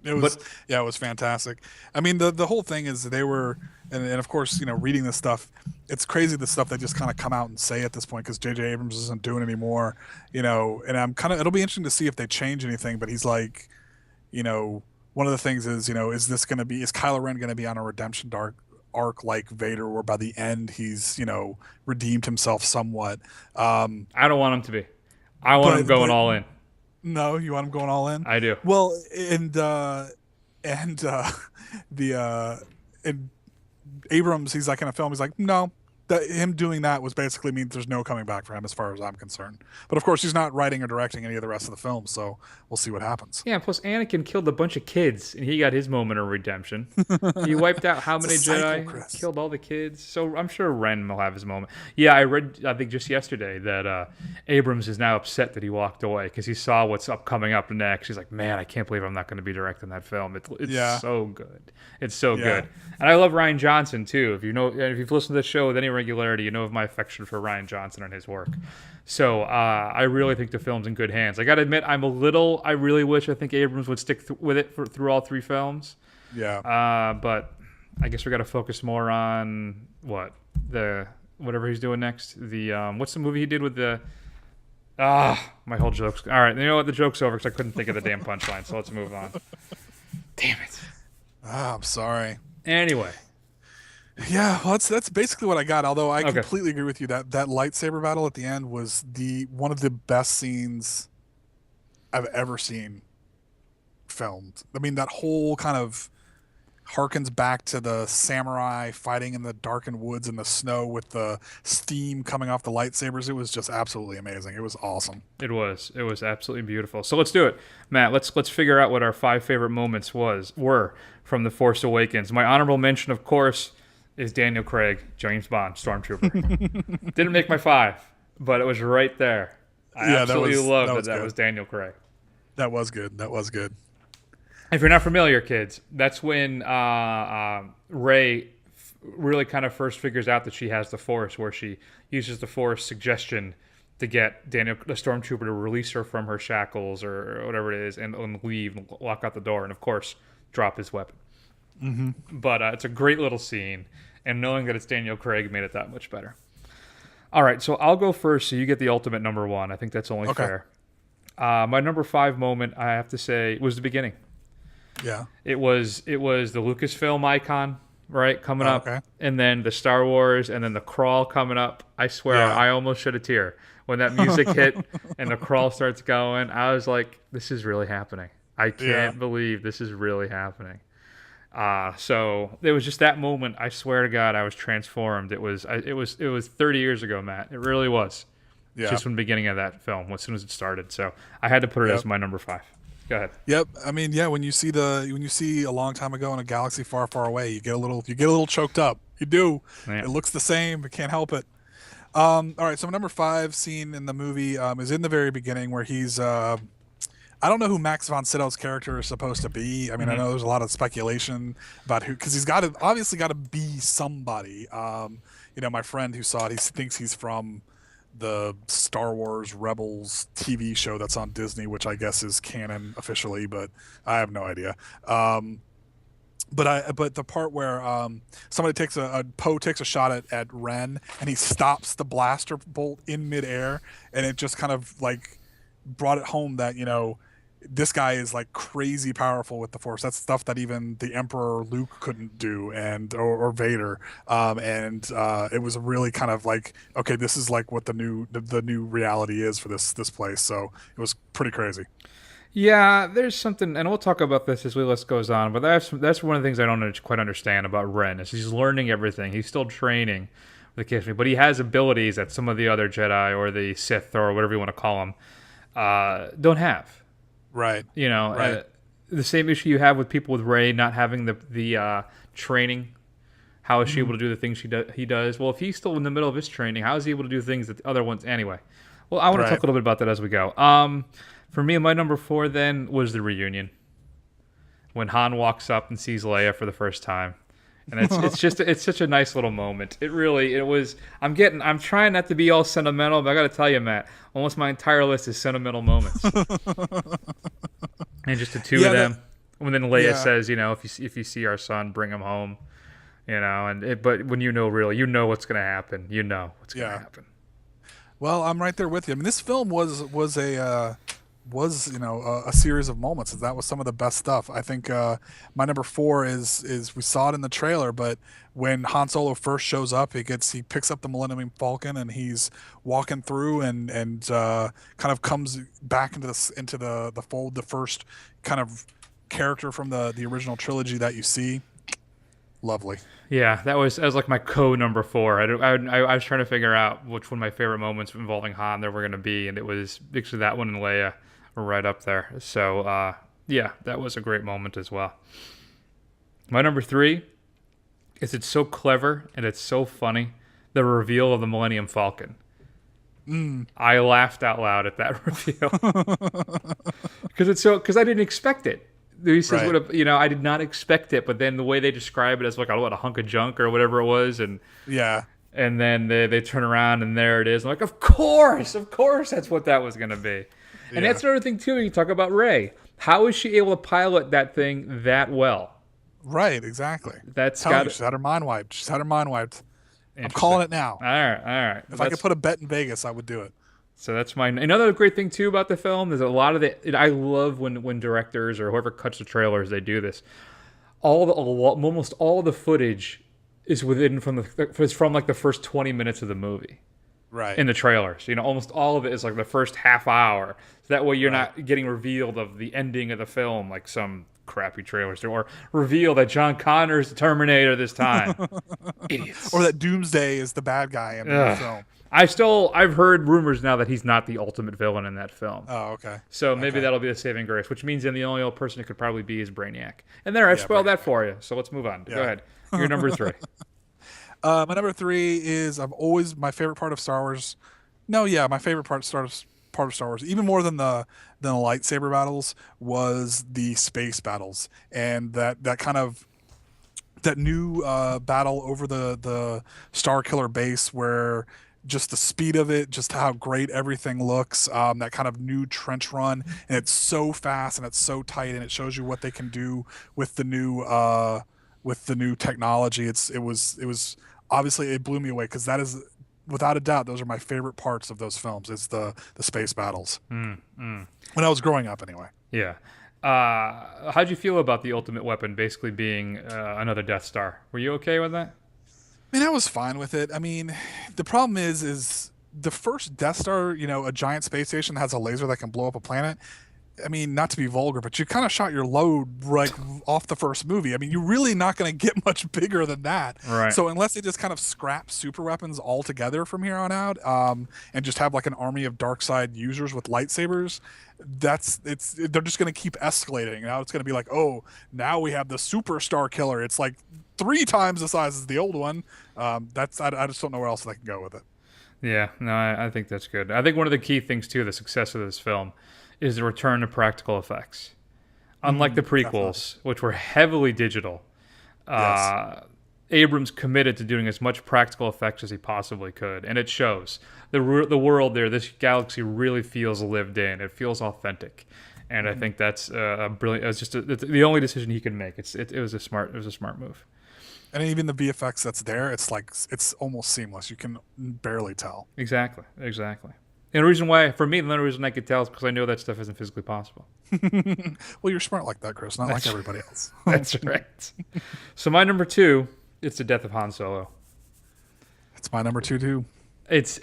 It was fantastic. I mean, the whole thing is they were, and of course, reading this stuff, it's crazy the stuff they just kind of come out and say at this point because J.J. Abrams isn't doing anymore, and it'll be interesting to see if they change anything, but he's like, one of the things is, is Kylo Ren going to be on a redemption arc like Vader, where by the end he's redeemed himself somewhat? I don't want him to be. I want him going all in. No, you want him going all in? I do. Well, and Abrams, he's like in a film, he's like, no, that him doing that was basically means there's no coming back for him as far as I'm concerned. But of course, he's not writing or directing any of the rest of the film, so we'll see what happens. Yeah, plus Anakin killed a bunch of kids, and he got his moment of redemption. He wiped out how many Jedi? Killed all the kids. So I'm sure Ren will have his moment. Yeah, I read, I think just yesterday, that Abrams is now upset that he walked away because he saw what's coming up next. He's like, man, I can't believe I'm not going to be directing that film. It's so good. It's so good. And I love Rian Johnson, too. If you've listened to the show with any regularity, you know of my affection for Rian Johnson and his work. So I really think the film's in good hands. I got to admit, I really wish I think Abrams would stick with it through all three films. Yeah. But I guess we got to focus more on whatever he's doing next. What's the movie he did with the... my whole joke's... All right, you know what? The joke's over because I couldn't think of the damn punchline, so let's move on. Damn it. I'm sorry. Anyway. Yeah, well, that's basically what I got. Although I Okay. completely agree with you that that lightsaber battle at the end was the one of the best scenes I've ever seen filmed. I mean, that whole kind of harkens back to the samurai fighting in the darkened woods in the snow with the steam coming off the lightsabers. It was just absolutely amazing. It was awesome. It was. It was absolutely beautiful. So let's do it, Matt. Let's figure out what our 5 favorite moments were from The Force Awakens. My honorable mention, of course, is Daniel Craig, James Bond, Stormtrooper. Didn't make my 5, but it was right there. I Yeah, absolutely loved that that was that good. was Daniel Craig. That was good. That was good. If you're not familiar, kids, that's when Rey really kind of first figures out that she has the Force, where she uses the Force suggestion to get Daniel, the Stormtrooper, to release her from her shackles or whatever it is, and leave, and lock out the door, and of course, drop his weapon. But it's a great little scene, and knowing that it's Daniel Craig made it that much better. All right, so I'll go first, so you get the ultimate number 1. I think that's only Okay. fair. My number 5 moment, I have to say, was the beginning. Yeah. It was the Lucasfilm icon, right, coming up, Okay. and then the Star Wars, and then the crawl coming up. I swear, Yeah. I almost shed a tear when that music hit and the crawl starts going. I was like, "This is really happening. I can't believe this is really happening." So it was just that moment. I swear to God, I was transformed. It was 30 years ago, Matt. It really was. Yeah. Just from the beginning of that film, as soon as it started. So I had to put it as my number 5. Go ahead. Yep. I mean, yeah. When you see a long time ago in a galaxy far, far away, you get a little choked up. You do. Yeah. It looks the same, but can't help it. All right. So my number 5 scene in the movie is in the very beginning where he's. I don't know who Max von Sydow's character is supposed to be. I mean, I know there's a lot of speculation about who, because he's obviously got to be somebody. My friend who saw it, he thinks he's from the Star Wars Rebels TV show that's on Disney, which I guess is canon officially, but I have no idea. But the part where somebody takes Poe takes a shot at Ren, and he stops the blaster bolt in midair, and it just kind of like brought it home that this guy is like crazy powerful with the Force. That's stuff that even the Emperor Luke couldn't do, or Vader. It was really kind of like, okay, this is like what the new reality is for this place. So it was pretty crazy. Yeah, there's something, and we'll talk about this as the list goes on. But that's one of the things I don't quite understand about Ren is he's learning everything. He's still training with the kid, but he has abilities that some of the other Jedi or the Sith or whatever you want to call them don't have. Right. Right. The same issue you have with people with Rey not having the training. How is she able to do the things he does? Well, if he's still in the middle of his training, how is he able to do things that the other ones anyway? Well, I want to talk a little bit about that as we go. For me, my number 4 then was the reunion when Han walks up and sees Leia for the first time. And it's such a nice little moment. It was. I'm trying not to be all sentimental, but I got to tell you, Matt, almost my entire list is sentimental moments. And just the two of them. And then Leia says, if you see our son, bring him home. But when you know what's going to happen. You know what's going to happen. Well, I'm right there with you. I mean, this film was a series of moments. That was some of the best stuff. I think my number 4 is we saw it in the trailer, but when Han Solo first shows up, he picks up the Millennium Falcon and he's walking through and kind of comes back into the fold. The first kind of character from the original trilogy that you see. Lovely. Yeah, that was like my number 4. I was trying to figure out which one of my favorite moments involving Han there were going to be, and it was actually that one and Leia were right up there. So, that was a great moment as well. My number 3 is it's so clever and it's so funny, the reveal of the Millennium Falcon. I laughed out loud at that reveal. Because I didn't expect it. He says, I did not expect it, but then the way they describe it as like a hunk of junk or whatever it was, and then they turn around and there it is. I'm like, of course, that's what that was going to be. And that's another thing too. You talk about Rey. How is she able to pilot that thing that well? Right, exactly. She's had her mind wiped. I'm calling it now. All right. If I could put a bet in Vegas, I would do it. So that's another great thing too about the film is a lot of I love when directors or whoever cuts the trailers, they do this. Almost all the footage is from like the first 20 minutes of the movie. Right. In the trailers, almost all of it is like the first half hour. So that way you're not getting revealed of the ending of the film like some crappy trailers do, or reveal that John Connor's the Terminator this time. Idiots. Or that Doomsday is the bad guy in the film. I've heard rumors now that he's not the ultimate villain in that film. Oh, okay. So maybe that'll be the saving grace, which means then the only other person it could probably be is Brainiac. And there, I've spoiled that for you. So let's move on. Go ahead. Your number 3. My number 3 is my favorite part of Star Wars. My favorite part of Star Wars, even more than the lightsaber battles, was the space battles, and that kind of that new battle over the Star Killer base, where just the speed of it, just how great everything looks, that kind of new trench run, and it's so fast and it's so tight, and it shows you what they can do with the new technology. It was obviously, it blew me away, because that is, without a doubt, those are my favorite parts of those films, is the space battles. When I was growing up, anyway. Yeah. How'd you feel about the ultimate weapon basically being another Death Star? Were you okay with that? I mean, I was fine with it. I mean, the problem is the first Death Star, a giant space station that has a laser that can blow up a planet. I mean, not to be vulgar, but you kind of shot your load like off the first movie. I mean, you're really not going to get much bigger than that. Right. So unless they just kind of scrap super weapons altogether from here on out, and just have like an army of dark side users with lightsabers, they're just going to keep escalating. Now it's going to be like, oh, now we have the super Star Killer. It's like 3 times the size as the old one. I just don't know where else I can go with it. Yeah, no, I think that's good. I think one of the key things too, the success of this film, is the return to practical effects. Unlike the prequels, which were heavily digital, Abrams committed to doing as much practical effects as he possibly could, and it shows. The world there, this galaxy really feels lived in. It feels authentic, and I think that's a brilliant. It's the only decision he could make. It was a smart move. And even the VFX that's there, it's almost seamless. You can barely tell. Exactly. And the reason why, for me, the only reason I could tell is because I know that stuff isn't physically possible. Well, you're smart like that, Chris, not like everybody else. That's right. So my number 2, it's the death of Han Solo. It's my number 2 too. It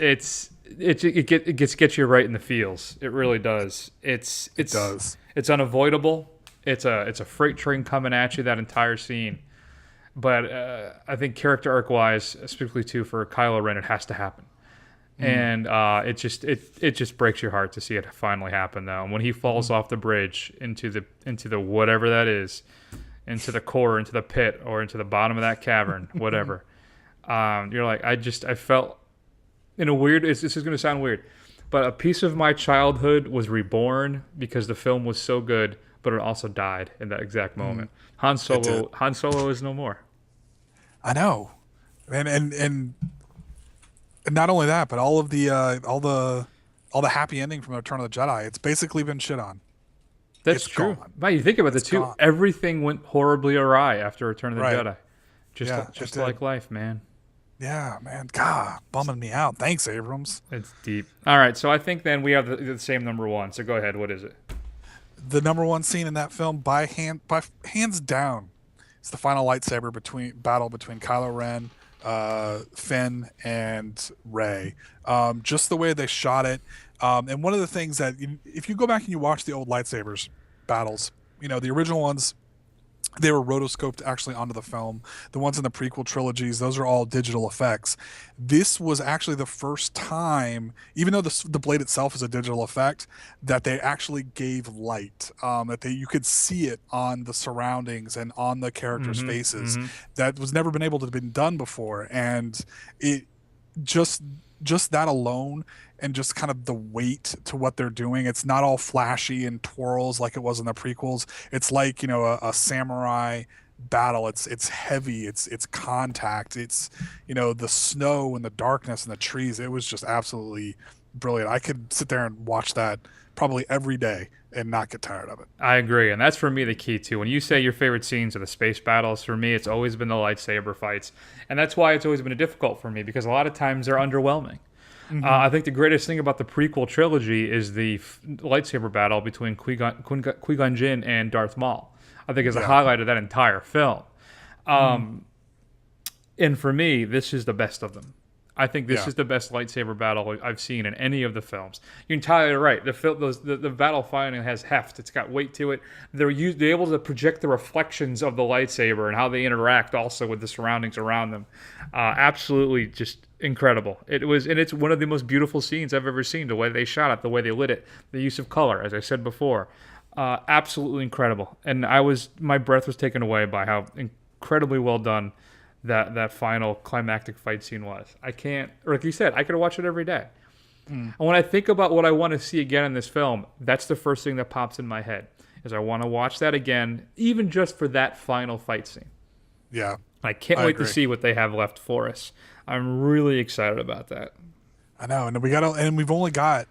gets you right in the feels. It really does. It does. It's unavoidable. It's a freight train coming at you, that entire scene. But I think character arc wise, specifically too for Kylo Ren, it has to happen. And it just breaks your heart to see it finally happen though. And when he falls off the bridge into the whatever that is, into the core, into the pit, or into the bottom of that cavern, whatever, you're like, I felt in a weird. This is going to sound weird, but a piece of my childhood was reborn because the film was so good, but it also died in that exact moment. Han Solo is no more. I know, and not only that, but all the happy ending from Return of the Jedi, it's basically been shit on. That's true. But you think about it too. Everything went horribly awry after Return of the Jedi. Just like life, man. Yeah, man. God, bumming me out. Thanks, Abrams. It's deep. All right, so I think then we have the same number 1. So go ahead. What is it? The number 1 scene in that film, by hands down, it's the final lightsaber battle between Kylo Ren, Finn, and Rey. Just the way they shot it. And one of the things that, if you go back and you watch the old lightsabers battles, the original ones, they were rotoscoped actually onto the film. The ones in the prequel trilogies, those are all digital effects. This was actually the first time, even though the blade itself is a digital effect, that they actually gave light, you could see it on the surroundings and on the characters' faces. That was never been able to have been done before. And it just that alone, and just kind of the weight to what they're doing. It's not all flashy and twirls like it was in the prequels. It's like, a samurai battle. It's heavy. It's contact. It's, the snow and the darkness and the trees. It was just absolutely brilliant. I could sit there and watch that probably every day and not get tired of it. I agree. And that's for me the key too. When you say your favorite scenes are the space battles, for me, it's always been the lightsaber fights. And that's why it's always been difficult for me, because a lot of times they're underwhelming. I think the greatest thing about the prequel trilogy is the lightsaber battle between Qui-Gon Jinn and Darth Maul. I think is a highlight of that entire film. And for me, this is the best of them. I think this Yeah. is the best lightsaber battle I've seen in any of the films. You're entirely right. The battle fighting has heft. It's got weight to it. They're able to project the reflections of the lightsaber and how they interact also with the surroundings around them. Absolutely just incredible. It's one of the most beautiful scenes I've ever seen. The way they shot it, the way they lit it, the use of color, as I said before. Absolutely incredible. And my breath was taken away by how incredibly well done that final climactic fight scene was. I can't, or like you said, I could watch it every day. And when I think about what I want to see again in this film, that's the first thing that pops in my head, is I want to watch that again, even just for that final fight scene. Yeah. I can't I wait agree. to see what they have left for us. I'm really excited about that. I know, and we've only got.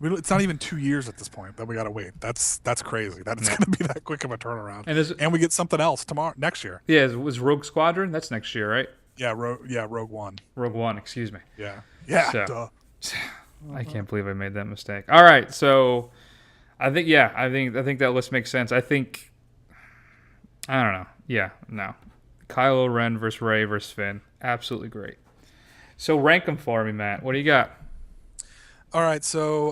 It's not even 2 years at this point that we got to wait. That's crazy. That it's going to be that quick of a turnaround. And we get something else next year. Yeah, it was Rogue Squadron. That's next year, right? Yeah, Rogue One. Rogue One, excuse me. Yeah. So- Duh. I can't believe I made that mistake. All right, so I think that list makes sense. I don't know. Yeah, no. Kylo Ren versus Rey versus Finn. Absolutely great. So rank them for me, Matt. What do you got? All right, so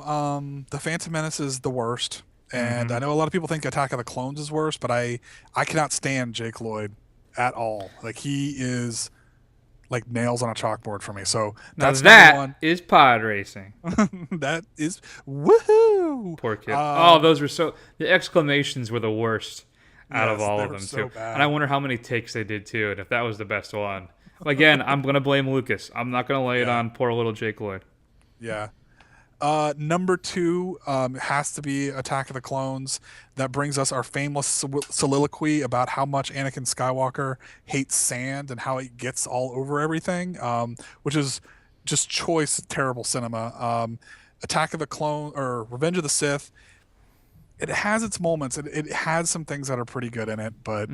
the Phantom Menace is the worst, and I know a lot of people think Attack of the Clones is worse, but I cannot stand Jake Lloyd at all. Like, he is like nails on a chalkboard for me. So Now that's that number is pod racing. one. That is woohoo. Poor kid. Those were the exclamations were the worst out of Yes, all they of were them so too. bad. And I wonder how many takes they did too, and if that was the best one. Again, I'm gonna blame Lucas. I'm not gonna lay it on poor little Jake Lloyd. Yeah. Number 2 has to be Attack of the Clones. That brings us our famous soliloquy about how much Anakin Skywalker hates sand and how it gets all over everything, which is just choice terrible cinema. Attack of the Clone or Revenge of the Sith, it has its moments. It has some things that are pretty good in it, but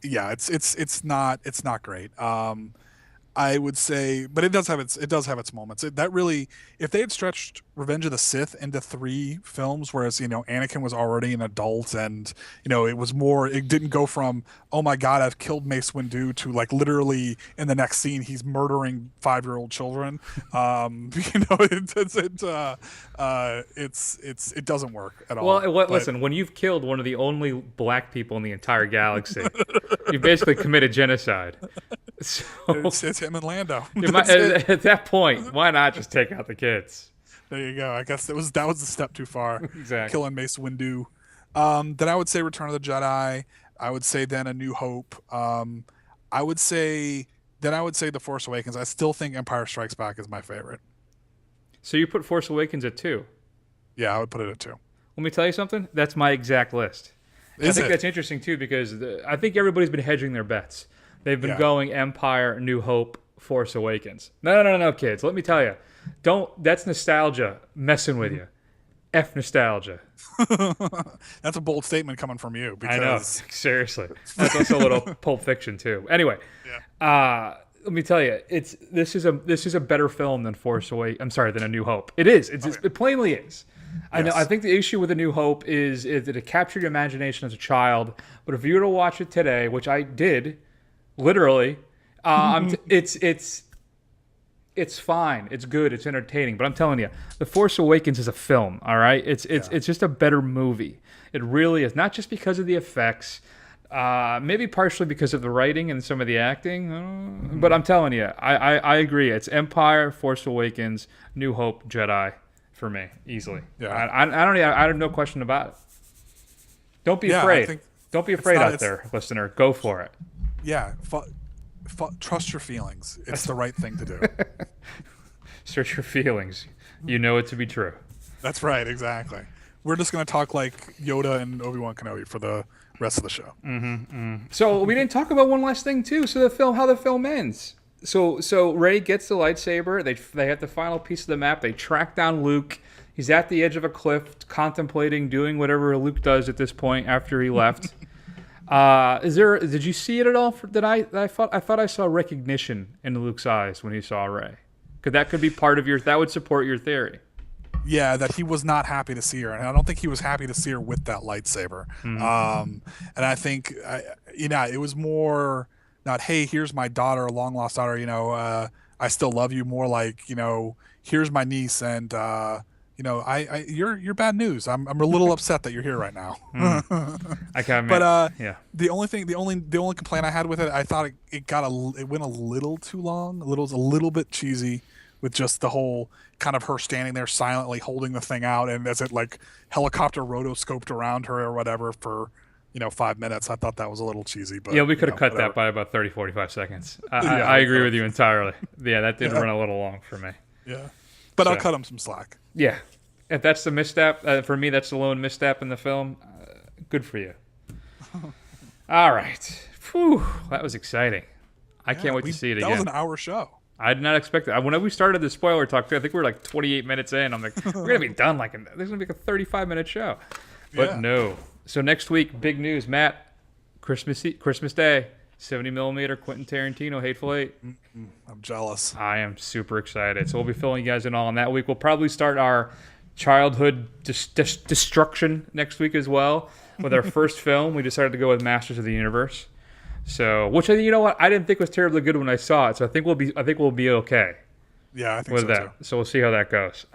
yeah, it's not great. I would say, but it does have its moments. That really, if they had stretched Revenge of the Sith into 3 films, whereas Anakin was already an adult, and it didn't go from, oh my God, I've killed Mace Windu, to like literally in the next scene he's murdering 5-year-old children. It doesn't work at all. Well, listen, when you've killed one of the only black people in the entire galaxy, you basically committed genocide. So, it's him and Lando. at that point, why not just take out the kids? There you go. I guess that was a step too far. Exactly. Killing Mace Windu. Then I would say Return of the Jedi. I would say then A New Hope. I would say The Force Awakens. I still think Empire Strikes Back is my favorite. So you put Force Awakens at 2. Yeah, I would put it at 2. Let me tell you something. That's my exact list. I think it? that's interesting too, because I think everybody's been hedging their bets. They've been going Empire, New Hope, Force Awakens. No, kids. Let me tell you. That's nostalgia messing with you. F nostalgia. That's a bold statement coming from you. Because... I know. Seriously. That's also a little Pulp Fiction too. Anyway, let me tell you, this is a better film than than A New Hope. It is. It plainly is. I know. I think the issue with A New Hope is that it captured your imagination as a child. But if you were to watch it today, which I did, literally, it's fine. It's good. It's entertaining. But I'm telling you, The Force Awakens is a film. All right, it's just a better movie. It really is. Not just because of the effects, maybe partially because of the writing and some of the acting. But I'm telling you, I agree. It's Empire, Force Awakens, New Hope, Jedi for me easily. Yeah. I have no question about it. Don't be afraid. Don't be afraid out there, listener. Go for it. Yeah. Trust your feelings. It's the right thing to do. Search your feelings. You know it to be true. That's right. Exactly. We're just going to talk like Yoda and Obi-Wan Kenobi for the rest of the show. So we didn't talk about one last thing too. So how the film ends. So Rey gets the lightsaber. They have the final piece of the map. They track down Luke. He's at the edge of a cliff, contemplating doing whatever Luke does at this point after he left. Did you see it at all? I thought I saw recognition in Luke's eyes when he saw Rey. That could be part of that would support your theory. Yeah, that he was not happy to see her, and I don't think he was happy to see her with that lightsaber. And I think, it was more not, hey, here's my daughter, long lost daughter. I still love you. More like, here's my niece, and you're bad news. I'm a little upset that you're here right now. I can't. But yeah. the only complaint I had with it, I thought it went a little too long. It was a little bit cheesy, with just the whole kind of her standing there silently holding the thing out, and as it like helicopter rotoscoped around her or whatever for 5 minutes. I thought that was a little cheesy, but Yeah, we could have cut that by about 30, 45 seconds. I agree with you entirely. Yeah, that did run a little long for me. Yeah, but I'll cut him some slack. Yeah, if that's the misstep, for me, that's the lone misstep in the film. Good for you. All right. Whew, that was exciting. I can't wait to see it again. That was an hour show. I did not expect that. When we started the spoiler talk, I think we were like 28 minutes in. I'm like, we're going to be done there's going to be like a 35-minute show. But no. So next week, big news, Matt, Christmas Day, 70mm Quentin Tarantino, Hateful Eight. I'm jealous. I am super excited. So we'll be filling you guys in all on that week. We'll probably start our childhood destruction next week as well with our first film. We decided to go with Masters of the Universe. So, which you know what, I didn't think was terribly good when I saw it. So I think we'll be okay. Yeah, I think with so that. too. So we'll see how that goes.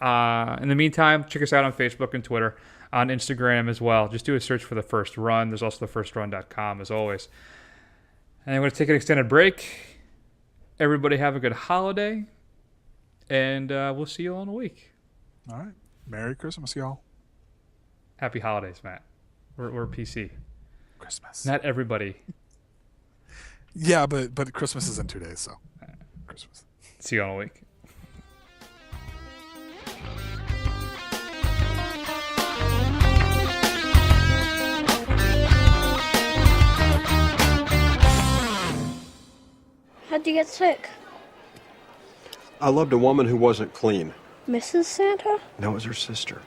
In the meantime, check us out on Facebook and Twitter, on Instagram as well. Just do a search for The First Run. There's also thefirstrun.com as always. And I'm going to take an extended break. Everybody have a good holiday, and we'll see you all in a week. All right. Merry Christmas, y'all. Happy holidays, Matt. We're PC. Christmas. Not everybody. Yeah, but Christmas is in 2 days, so Christmas. See you all in a week. How'd you get sick? I loved a woman who wasn't clean. Mrs. Santa? No, it was her sister.